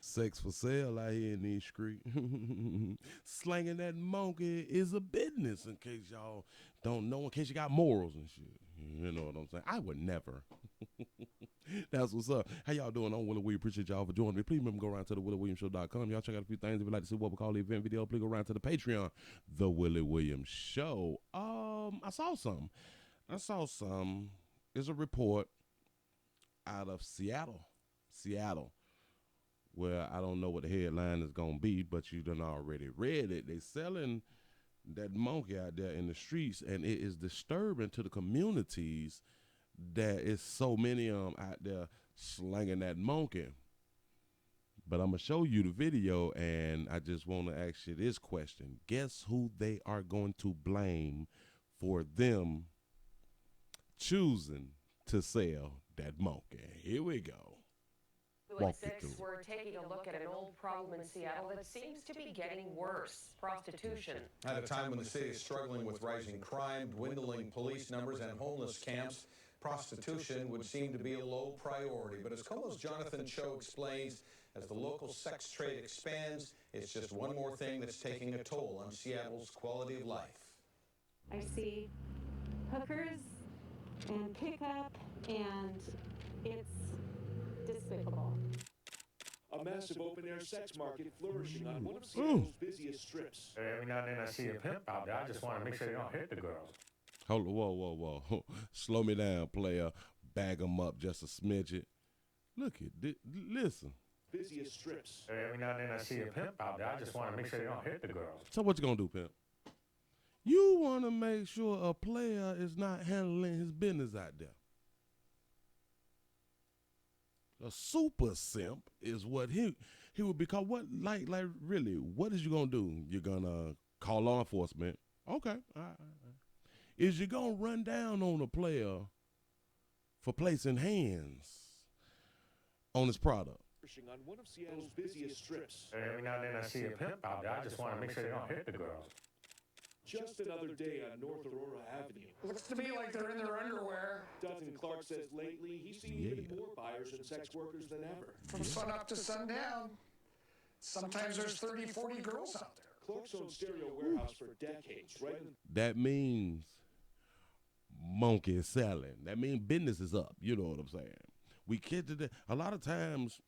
Sex for sale out here in these streets. Slanging that monkey is a business, in case y'all don't know, in case you got morals and shit. You know what I'm saying? I would never. That's what's up. How y'all doing? I'm Willie Williams. Appreciate y'all for joining me. Please remember, go around to the WillieWilliamsShow.com. Y'all check out a few things. If you'd like to see what we call the event video, please go around to the Patreon, The Willie Williams Show. I saw some. There's a report out of Seattle, where I don't know what the headline is going to be, but you done already read it. They selling that monkey out there in the streets, and it is disturbing to the communities that is so many of them out there slanging that monkey. But I'm going to show you the video, and I just want to ask you this question. Guess who they are going to blame for them choosing to sell that monkey? Here we go. At 6, we're taking a look at an old problem in Seattle that seems to be getting worse: prostitution. At a time when the city is struggling with rising crime, dwindling police numbers, and homeless camps, prostitution would seem to be a low priority. But as Como's Jonathan Cho explains, as the local sex trade expands, it's just one more thing that's taking a toll on Seattle's quality of life. I see hookers and pickup, and it's despicable. A massive open-air sex market flourishing on one of Seattle's busiest strips. Every now and then I see a pimp out there. I just want to make sure they don't hit the girls. Hold on, whoa. Slow me down, player. Bag them up just a smidget. Look at listen. Busiest strips. Every now and then I see a pimp out there. I just want to make sure they don't hit the girls. So what you gonna do, pimp? You want to make sure a player is not handling his business out there. A super simp is what he would be called. What like really? What is you gonna do? You're gonna call law enforcement? Okay. All right. Is you gonna run down on a player for placing hands on his product? On one of Seattle's busiest strips. Every now and then I see a pimp out there. I just want to make sure they don't hit the girls. Just another day on North Aurora Avenue. Looks to me like they're in their underwear. Dutton Clark says lately he's seen even more buyers and sex workers than ever. From sun up to sundown. Sometimes there's 30, 40 girls out there. Clark's owned Stereo Warehouse for decades, right? That means monkey is selling. That means business is up. You know what I'm saying? We get to the, a lot of times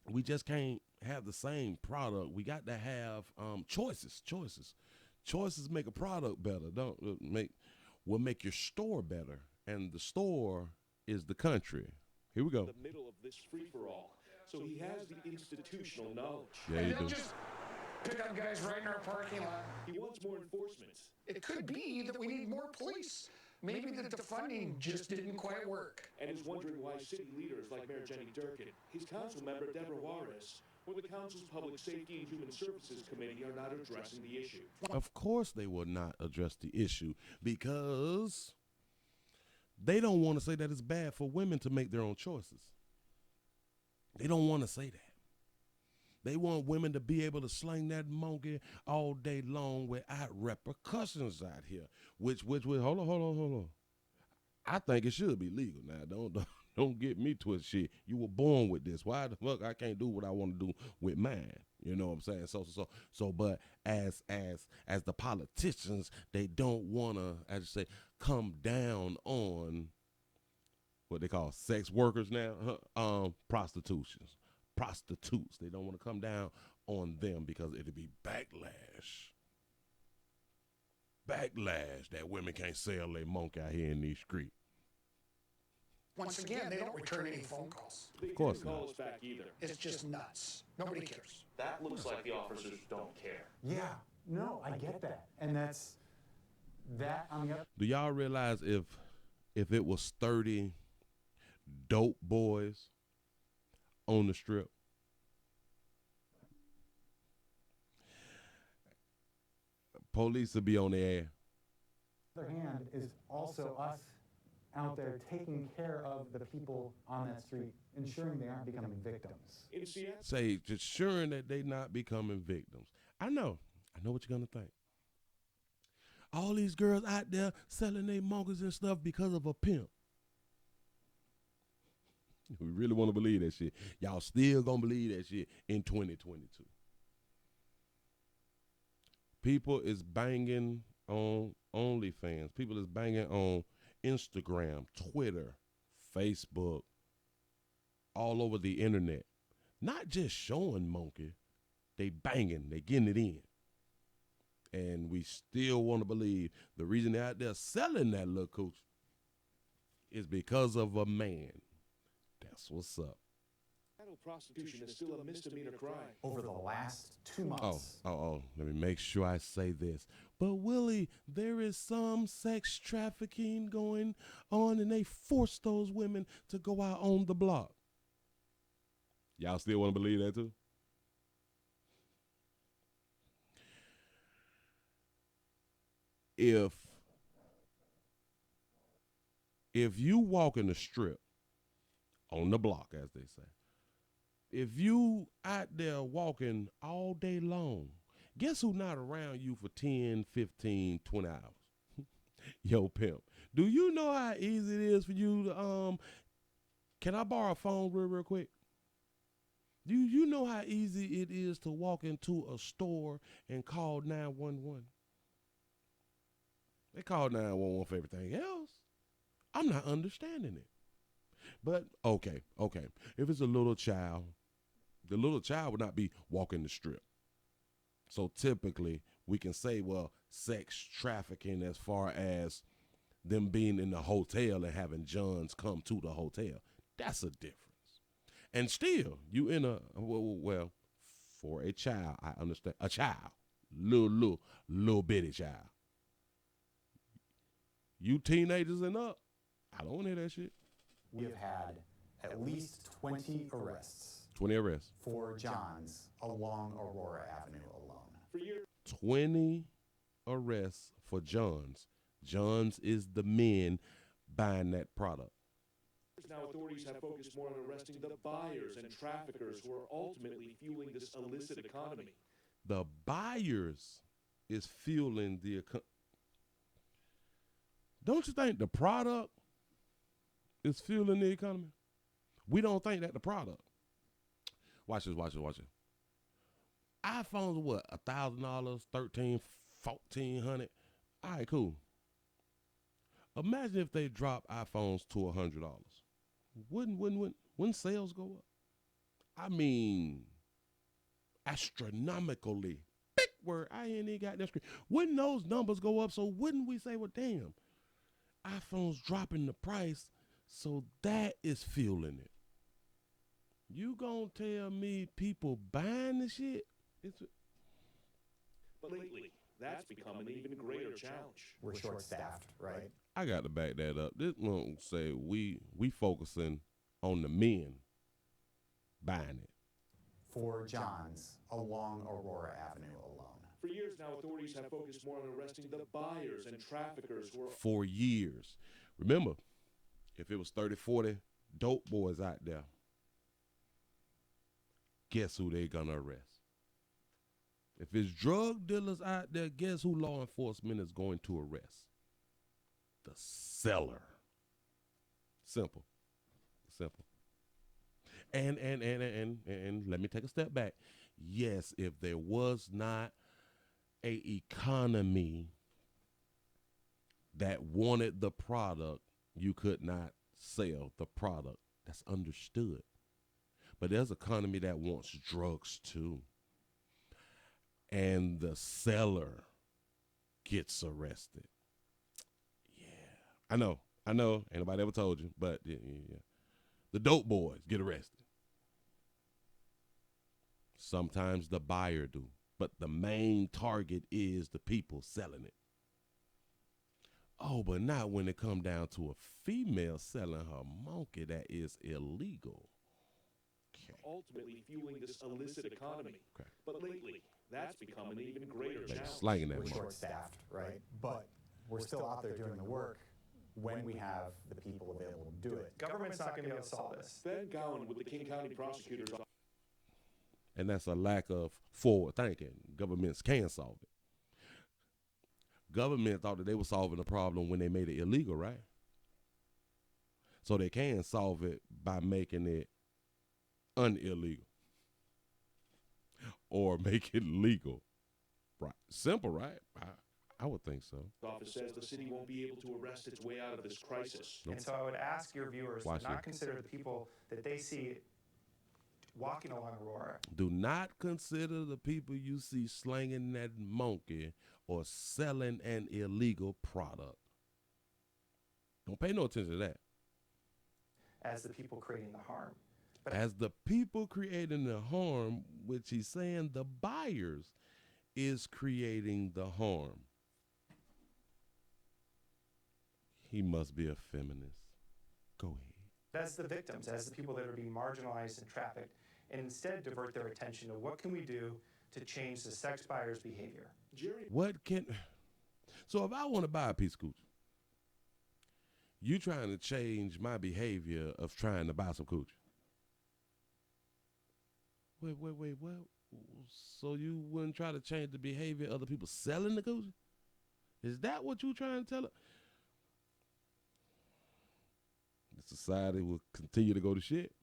we just can't have the same product. We got to have choices. Choices make a product better. Will make your store better, and the store is the country. Here we go. The middle of this free-for-all, so he has the institutional knowledge. Yeah, And you they'll do. just pick up guys right in our parking lot. He wants more enforcement. It could be that we need more police. Maybe that the funding just didn't quite work. And is wondering why city leaders like Mayor Jenny Durkin, his council member Deborah Juarez, or the council's Public Safety and Human Services Committee are not addressing the issue. Of course they will not address the issue because they don't want to say that it's bad for women to make their own choices. They don't want to say that. They want women to be able to sling that monkey all day long without repercussions out here. Which hold on. I think it should be legal now. Don't get me twisted. Shit, you were born with this. Why the fuck I can't do what I want to do with mine? You know what I'm saying? So. But as the politicians, they don't want to, as you say, come down on what they call sex workers now, prostitutes. They don't want to come down on them because it'll be backlash that women can't sell their monkey out here in these streets. Once again, they don't return any phone calls. They Of course didn't call not. us back either. It's just nuts. Nobody cares. That looks like the officers don't care. Yeah, no, I get that. And that's that on the other. Do y'all realize if it was 30 dope boys on the strip, police would be on their ass? Other hand is also us out there taking care of the people on that street, ensuring they aren't becoming victims. In Seattle, Say, ensuring that they not becoming victims. I know what you're gonna think. All these girls out there selling their monkeys and stuff because of a pimp. We really want to believe that shit. Y'all still gonna believe that shit in 2022. People is banging on OnlyFans. People is banging on Instagram, Twitter, Facebook, all over the internet. Not just showing monkey, they banging, they getting it in. And we still want to believe the reason they're out there selling that little cooch is because of a man. That's what's up. Prostitution is still a misdemeanor crime. Over the last 2 months. Let me make sure I say this. But Willie, there is some sex trafficking going on, and they force those women to go out on the block. Y'all still want to believe that too? If you walk in the strip, on the block, as they say, if you out there walking all day long, guess who not around you for 10, 15, 20 hours? Yo, pimp. Do you know how easy it is for you to, can I borrow a phone real quick? Do you know how easy it is to walk into a store and call 911? They call 911 for everything else. I'm not understanding it. But, okay. If it's a little child, the little child would not be walking the strip. So typically, we can say, well, sex trafficking as far as them being in the hotel and having Johns come to the hotel. That's a difference. And still, you in a, well, for a child, I understand. A child. Little bitty child. You teenagers and up, I don't want to hear that shit. We have had at least 20 arrests. 20 arrests. For Johns along Aurora Avenue alone. For years. 20 arrests for Johns. Johns is the men buying that product. Now authorities have focused more on arresting the buyers and traffickers who are ultimately fueling this illicit economy. The buyers is fueling the economy. Don't you think the product is fueling the economy? We don't think that the product. Watch this. iPhones are what? $1,000, $1,300, $1,400. All right, cool. Imagine if they drop iPhones to $100. Wouldn't sales go up? I mean, astronomically. Big word. I ain't even got that screen. Wouldn't those numbers go up? So wouldn't we say, well, damn, iPhone's dropping the price, so that is fueling it. You gonna tell me people buying the shit? But lately, that's become an even greater challenge. We're short-staffed, right? I got to back that up. This won't say we focusing on the men buying it. For Johns along Aurora Avenue alone. For years now, authorities have focused more on arresting the buyers and traffickers who are... For years. Remember, if it was 30, 40 dope boys out there, guess who they gonna arrest? If it's drug dealers out there, guess who law enforcement is going to arrest? The seller. Simple. And let me take a step back. Yes, if there was not a economy that wanted the product, you could not sell the product. That's understood. But there's an economy that wants drugs too. And the seller gets arrested. Yeah. I know. Ain't nobody ever told you, but yeah. The dope boys get arrested. Sometimes the buyer do, but the main target is the people selling it. Oh, but not when it come down to a female selling her monkey that is illegal. Okay. Ultimately fueling this illicit economy. Okay. But lately, that's become an even greater challenge. Slanging that We're monkey. short-staffed, right? But we're still out there doing the work when we have the people available to do it. Government's not going to be able to solve this. Ben Gowan with the King County Prosecutors. And that's a lack of forward thinking. Governments can solve it. Government thought that they were solving the problem when they made it illegal, right? So they can solve it by making it illegal or make it legal. Right. Simple, right? I would think so. The office says the city won't be able to arrest its way out of this crisis. And so I would ask your viewers to not consider the people that they see walking along Aurora. Do not consider the people you see slanging that monkey or selling an illegal product. Don't pay no attention to that. As the people creating the harm. But as the people creating the harm, which he's saying the buyers is creating the harm. He must be a feminist. Go ahead. As the victims, as the people that are being marginalized and trafficked, and instead divert their attention to what can we do to change the sex buyer's behavior. So if I want to buy a piece of coochie, you trying to change my behavior of trying to buy some coochie. Wait, what? So you wouldn't try to change the behavior of other people selling the coochie? Is that what you trying to tell her? The society will continue to go to shit.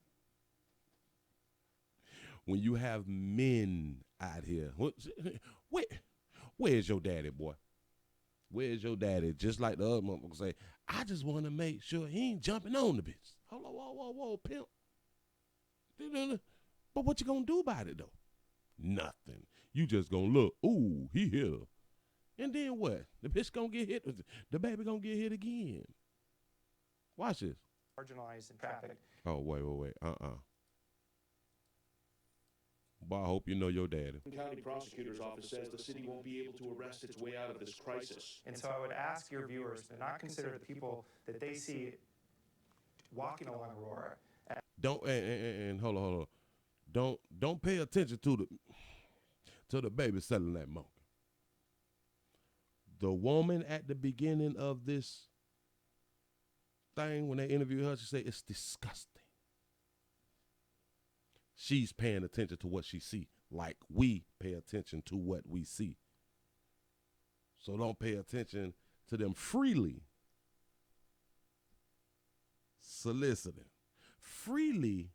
When you have men out here, where's your daddy, boy? Where's your daddy? Just like the other motherfucker say, I just want to make sure he ain't jumping on the bitch. Hold on, whoa, pimp. But what you gonna do about it, though? Nothing. You just gonna look, ooh, he hit her. And then what? The bitch gonna get hit. The baby gonna get hit again. Watch this. Marginalized and trafficked. Oh, wait. Boy, I hope you know your daddy. The county prosecutor's office says the city won't be able to arrest its way out of this crisis. And so I would ask your viewers to not consider the people that they see walking along Aurora. Don't and hold on. Don't pay attention to the baby selling that monkey. The woman at the beginning of this thing, when they interview her, she said it's disgusting. She's paying attention to what she see, like we pay attention to what we see. So don't pay attention to them freely soliciting, freely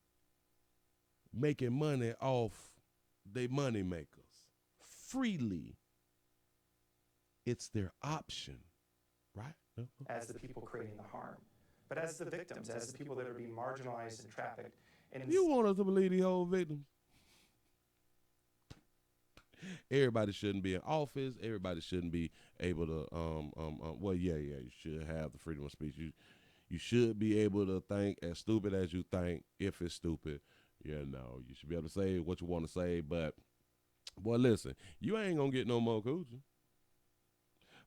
making money off they money makers, freely. It's their option, right? As the people creating the harm, but as the victims, as the people that are being marginalized and trafficked. And you want us to believe the whole victims? Everybody shouldn't be in office. Everybody shouldn't be able to. Well, yeah, you should have the freedom of speech. You should be able to think as stupid as you think. If it's stupid, you should be able to say what you want to say. But boy, listen, you ain't gonna get no more coochie.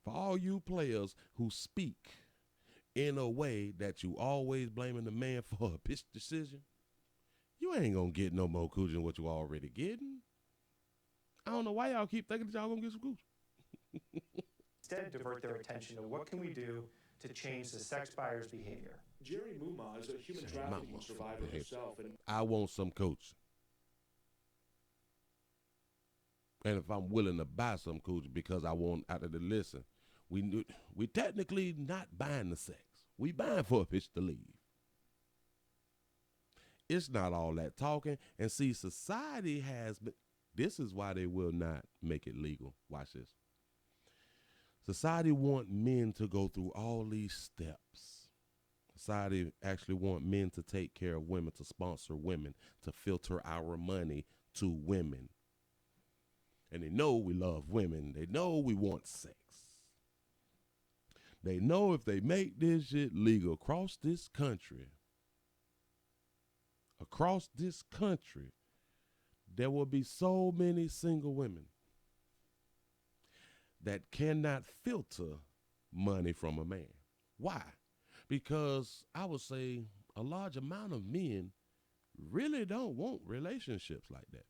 For all you players who speak in a way that you always blaming the man for a bitch decision, you ain't gonna get no more coochie than what you already getting. I don't know why y'all keep thinking that y'all gonna get some coochie. Instead, divert their attention to what can we do to change the sex buyer's behavior. Jerry Muma is a human trafficking survivor herself. And I want some coochie. And if I'm willing to buy some coochie because I want out of the listen, we technically not buying the sex. We buying for a bitch to leave. It's not all that talking. And see, society has been, this is why they will not make it legal. Watch this. Society want men to go through all these steps. Society actually want men to take care of women, to sponsor women, to filter our money to women. And they know we love women. They know we want sex. They know if they make this shit legal across this country, there will be so many single women that cannot filter money from a man. Why? Because I would say a large amount of men really don't want relationships like that.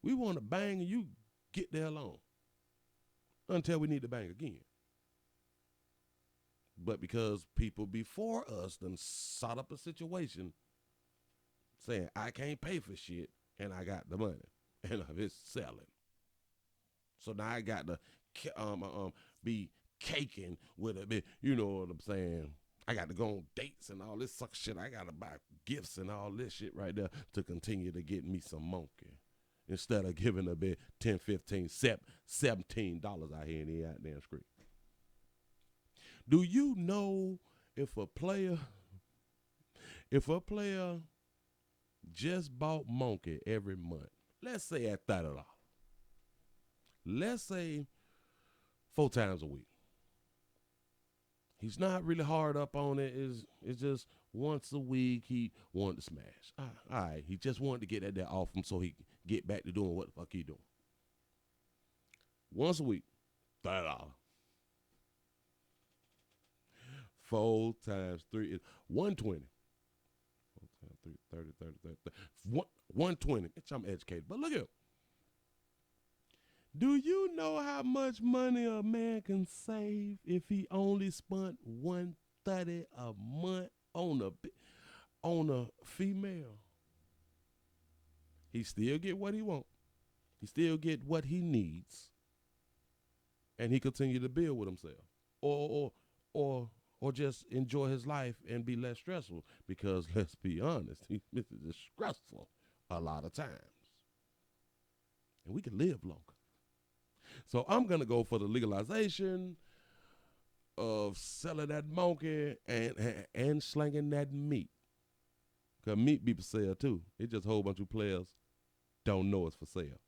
We want to bang and you get there alone until we need to bang again. But because people before us done sought up a situation saying, I can't pay for shit, and I got the money, and it's selling. So now I got to be caking with a bit, you know what I'm saying? I got to go on dates and all this suck shit. I got to buy gifts and all this shit right there to continue to get me some monkey. Instead of giving a bit $10, $15, $17 out here in the goddamn street. Do you know if a player just bought monkey every month, let's say at $30, let's say 4 times a week, he's not really hard up on it. It's just once a week he wanted to smash. All right, he just wanted to get that off him so he could get back to doing what the fuck he doing. Once a week, $30. 4 times 3 is 120. 4 times 3, 30. 120. Bitch, I'm educated. But look here. Do you know how much money a man can save if he only spent $130 a month on a female? He still get what he want. He still get what he needs, and he continue to build with himself, or just enjoy his life and be less stressful. Because let's be honest, this is stressful a lot of times, and we can live longer. So I'm gonna go for the legalization of selling that monkey and slinging that meat. Cause meat be for sale too. It's just a whole bunch of players don't know it's for sale.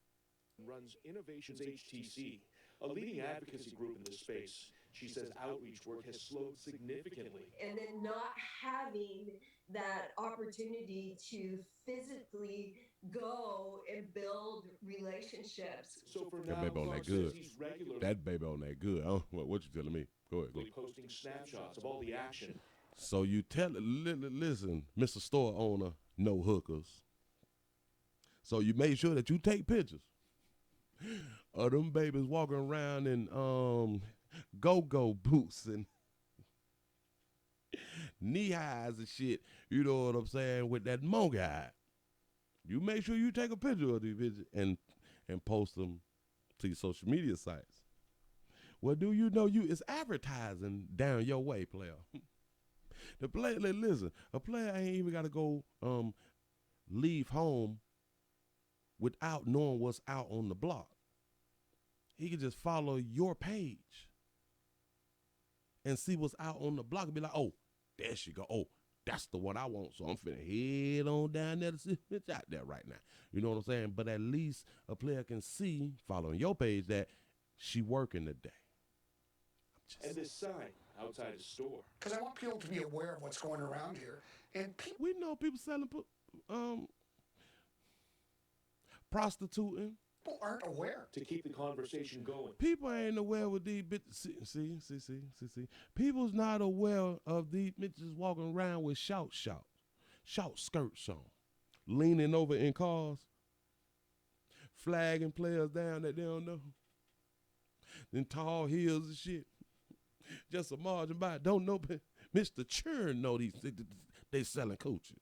Runs Innovations HTC, a leading advocacy group in this space. She says outreach work has slowed significantly. And then not having that opportunity to physically go and build relationships. So for That now, baby on Clark that good. says he's regularly That baby on that good. What you telling me? Go ahead. posting snapshots of all the action. So you listen, Mr. Store owner, no hookers. So you made sure that you take pictures of them babies walking around in go-go boots and knee highs and shit. You know what I'm saying? With that monkey eye. You make sure you take a picture of these pictures and post them to your social media sites. Well, do you know it's advertising down your way, player? The player, listen, a player ain't even got to go leave home without knowing what's out on the block. He can just follow your page and see what's out on the block and be like, oh, there she go. Oh, that's the one I want. So I'm finna head on down there to see what's out there right now. You know what I'm saying? But at least a player can see, following your page, that she working today. And this sign outside the store. Because I want people to be aware of what's going around here. And we know people selling prostituting. People aren't aware. To keep the conversation going. People ain't aware with these bitches. See. People's not aware of these bitches walking around with short skirts on, leaning over in cars, flagging players down that they don't know. Then tall heels and shit. Just a margin by. Don't know, Mr. Churn know they selling coochie.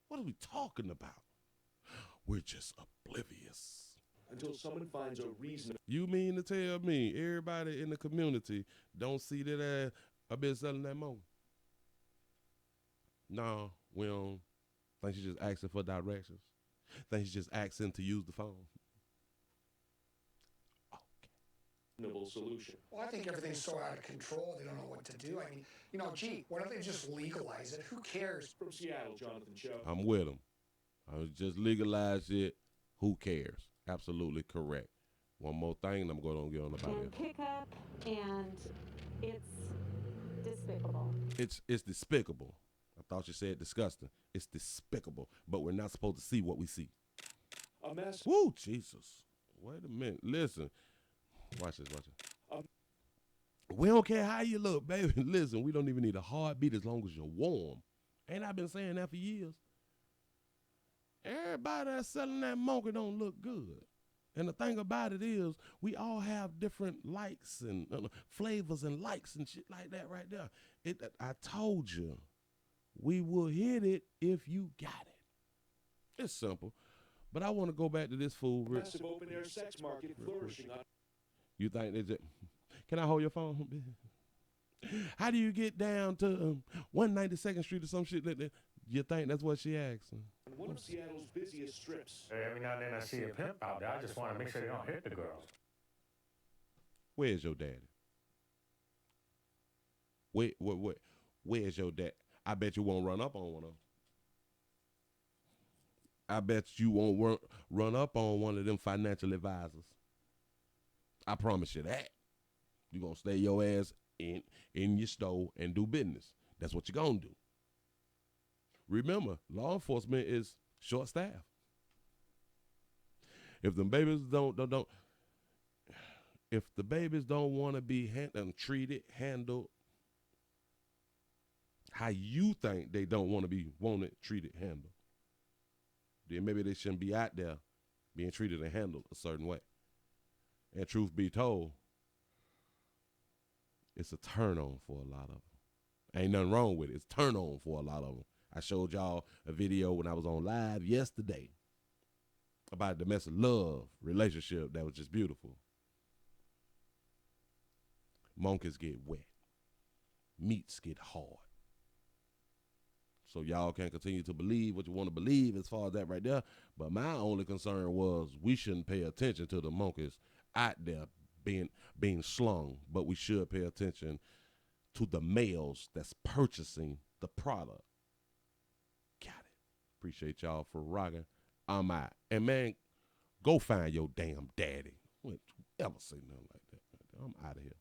What are we talking about? We're just oblivious. Until someone finds a reason. You mean to tell me everybody in the community don't see that I've been selling that monkey? No, we don't. Think she's just asking for directions. Think she's just asking to use the phone. Solution. Well, I think everything's so out of control, they don't know what to do. I mean, gee, why don't they just legalize it? Who cares? From Seattle, Jonathan Cho. I'm with them. I was just legalize it. Who cares? Absolutely correct. One more thing, and I'm going to get on about it. Pick up, and it's despicable. It's despicable. I thought you said disgusting. It's despicable, but we're not supposed to see what we see. A mess. Woo, Jesus. Wait a minute. Listen. Watch this. We don't care how you look, baby. Listen, we don't even need a heartbeat as long as you're warm. Ain't I been saying that for years? Everybody that's selling that monkey don't look good. And the thing about it is, we all have different likes and flavors and likes and shit like that right there. I told you, we will hit it if you got it. It's simple. But I want to go back to this fool. Massive open-air sex market flourishing. You think they just... Can I hold your phone? How do you get down to 192nd Street or some shit like that? You think that's what she asked? One of Seattle's busiest strips. Every now and then I see a pimp out there. I just want to make sure they don't hit the girls. Where's your daddy? Where's your dad? I bet you won't run up on one of them. I bet you won't run up on one of them financial advisors. I promise you that. You're going to stay your ass in your store and do business. That's what you're going to do. Remember, law enforcement is short-staffed. If the babies if the babies don't want to be treated, handled, how you think they don't want to be wanted, treated, handled, then maybe they shouldn't be out there being treated and handled a certain way. And truth be told, it's a turn on for a lot of them. Ain't nothing wrong with it. It's turn on for a lot of them. I showed y'all a video when I was on live yesterday about a domestic love relationship that was just beautiful. Monkeys get wet. Meats get hard. So y'all can continue to believe what you want to believe as far as that right there. But my only concern was we shouldn't pay attention to the monkeys out there being slung, but we should pay attention to the males that's purchasing the product. Got it. Appreciate y'all for rocking. I'm out. And man, go find your damn daddy. Don't ever say nothing like that. I'm out of here.